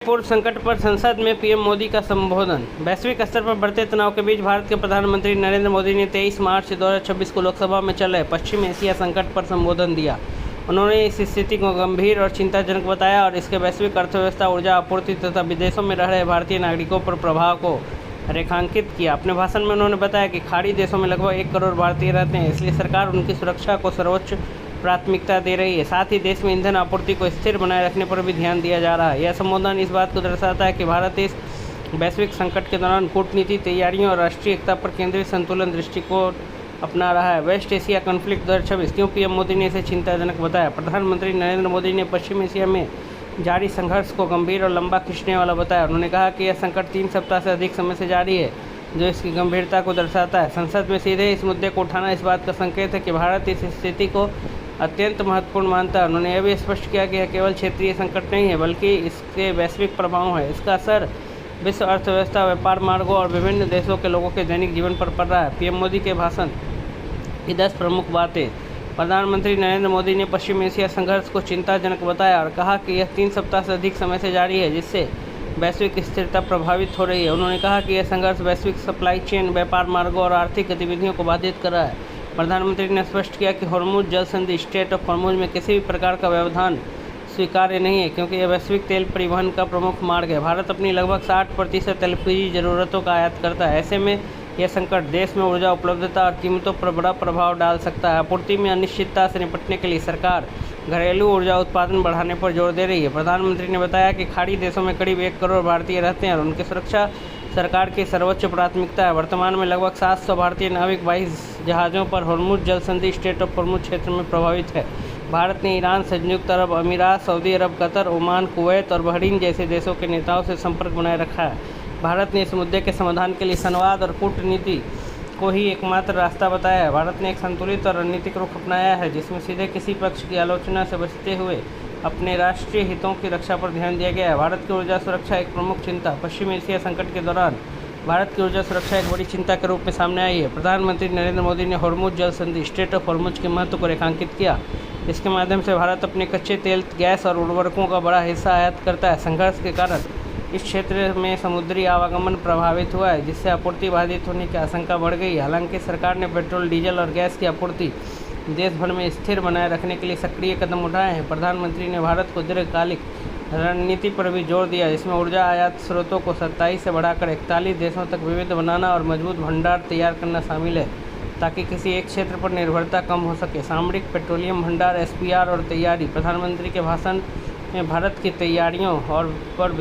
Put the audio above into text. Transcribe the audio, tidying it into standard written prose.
पूर्व संकट पर संसद में पीएम मोदी का संबोधन। वैश्विक स्तर पर बढ़ते तनाव के बीच भारत के प्रधानमंत्री नरेंद्र मोदी ने 23 मार्च 2026 को लोकसभा में चल रहे पश्चिम एशिया संकट पर संबोधन दिया। उन्होंने इस स्थिति को गंभीर और चिंताजनक बताया और इसके वैश्विक अर्थव्यवस्था, ऊर्जा आपूर्ति तथा विदेशों में रह रहे भारतीय नागरिकों पर प्रभाव को रेखांकित किया। अपने भाषण में उन्होंने बताया कि खाड़ी देशों में लगभग 1 करोड़ भारतीय रहते हैं, इसलिए सरकार उनकी सुरक्षा को सर्वोच्च प्राथमिकता दे रही है। साथ ही देश में ईंधन आपूर्ति को स्थिर बनाए रखने पर भी ध्यान दिया जा रहा है। यह संबोधन इस बात को दर्शाता है कि भारत इस वैश्विक संकट के दौरान कूटनीति, तैयारियों और राष्ट्रीय एकता पर केंद्रित संतुलन दृष्टिकोण अपना रहा है। वेस्ट एशिया कॉन्फ्लिक्ट 2026 क्यों पीएम मोदी ने इसे चिंताजनक बताया। प्रधानमंत्री नरेंद्र मोदी ने पश्चिम एशिया में जारी संघर्ष को गंभीर और लंबा खींचने वाला बताया। उन्होंने कहा कि यह संकट 3 सप्ताह से अधिक समय से जारी है, जो इसकी गंभीरता को दर्शाता है। संसद में सीधे इस मुद्दे को उठाना इस बात का संकेत है कि भारत इस स्थिति को अत्यंत महत्वपूर्ण मानता है। उन्होंने यह भी स्पष्ट किया कि यह केवल क्षेत्रीय संकट नहीं है, बल्कि इसके वैश्विक प्रभाव है। इसका असर विश्व अर्थव्यवस्था, व्यापार मार्गों और विभिन्न देशों के लोगों के दैनिक जीवन पर पड़ रहा है। पीएम मोदी के भाषण की 10 प्रमुख बातें। प्रधानमंत्री नरेंद्र मोदी ने पश्चिम एशिया संघर्ष को चिंताजनक बताया और कहा कि यह 3 सप्ताह से अधिक समय से जारी है, जिससे वैश्विक स्थिरता प्रभावित हो रही है। उन्होंने कहा कि यह संघर्ष वैश्विक सप्लाई चेन, व्यापार मार्गों और आर्थिक गतिविधियों को बाधित कर रहा है। प्रधानमंत्री ने स्पष्ट किया कि हॉर्मुज जल संधि, स्ट्रेट ऑफ हॉर्मुज में किसी भी प्रकार का व्यवधान स्वीकार्य नहीं है, क्योंकि यह वैश्विक तेल परिवहन का प्रमुख मार्ग है। भारत अपनी लगभग 60% एलपीजी जरूरतों का आयात करता है। ऐसे में यह संकट देश में ऊर्जा उपलब्धता और कीमतों पर बड़ा प्रभाव डाल सकता है। आपूर्ति में अनिश्चितता से निपटने के लिए सरकार घरेलू ऊर्जा उत्पादन बढ़ाने पर जोर दे रही है। प्रधानमंत्री ने बताया कि खाड़ी देशों में करीब 1 करोड़ भारतीय रहते हैं और उनकी सुरक्षा सरकार की सर्वोच्च प्राथमिकता है। वर्तमान में लगभग 700 भारतीय नाविक 22 जहाज़ों पर हॉर्मुज जल संधि, स्ट्रेट ऑफ हॉर्मुज क्षेत्र में प्रभावित है। भारत ने ईरान, संयुक्त अरब अमीरात, सऊदी अरब, कतर, ओमान, कुवैत और बहरीन जैसे देशों के नेताओं से संपर्क बनाए रखा है। भारत ने इस मुद्दे के समाधान के लिए संवाद और कूटनीति को ही एकमात्र रास्ता बताया है। भारत ने एक संतुलित और रणनीतिक रुख अपनाया है, जिसमें सीधे किसी पक्ष की आलोचना से बचते हुए अपने राष्ट्रीय हितों की रक्षा पर ध्यान दिया गया है। भारत की ऊर्जा सुरक्षा एक प्रमुख चिंता। पश्चिम एशिया संकट के दौरान भारत की ऊर्जा सुरक्षा एक बड़ी चिंता के रूप में सामने आई है। प्रधानमंत्री नरेंद्र मोदी ने हॉर्मुज जल संधि, स्ट्रेट ऑफ हॉर्मुज के महत्व को रेखांकित किया। इसके माध्यम से भारत अपने कच्चे तेल, गैस और उर्वरकों का बड़ा हिस्सा आयात करता है। संघर्ष के कारण इस क्षेत्र में समुद्री आवागमन प्रभावित हुआ है, जिससे आपूर्ति बाधित होने की आशंका बढ़ गई। हालांकि सरकार ने पेट्रोल, डीजल और गैस की आपूर्ति देश भर में स्थिर बनाए रखने के लिए सक्रिय कदम उठाए हैं। प्रधानमंत्री ने भारत को दीर्घकालिक रणनीति पर भी जोर दिया, जिसमें ऊर्जा आयात स्रोतों को 27 से बढ़ाकर 41 देशों तक विविध बनाना और मजबूत भंडार तैयार करना शामिल है, ताकि किसी एक क्षेत्र पर निर्भरता कम हो सके। सामरिक पेट्रोलियम भंडार, एसपीआर और तैयारी। प्रधानमंत्री के भाषण में भारत की तैयारियों और पर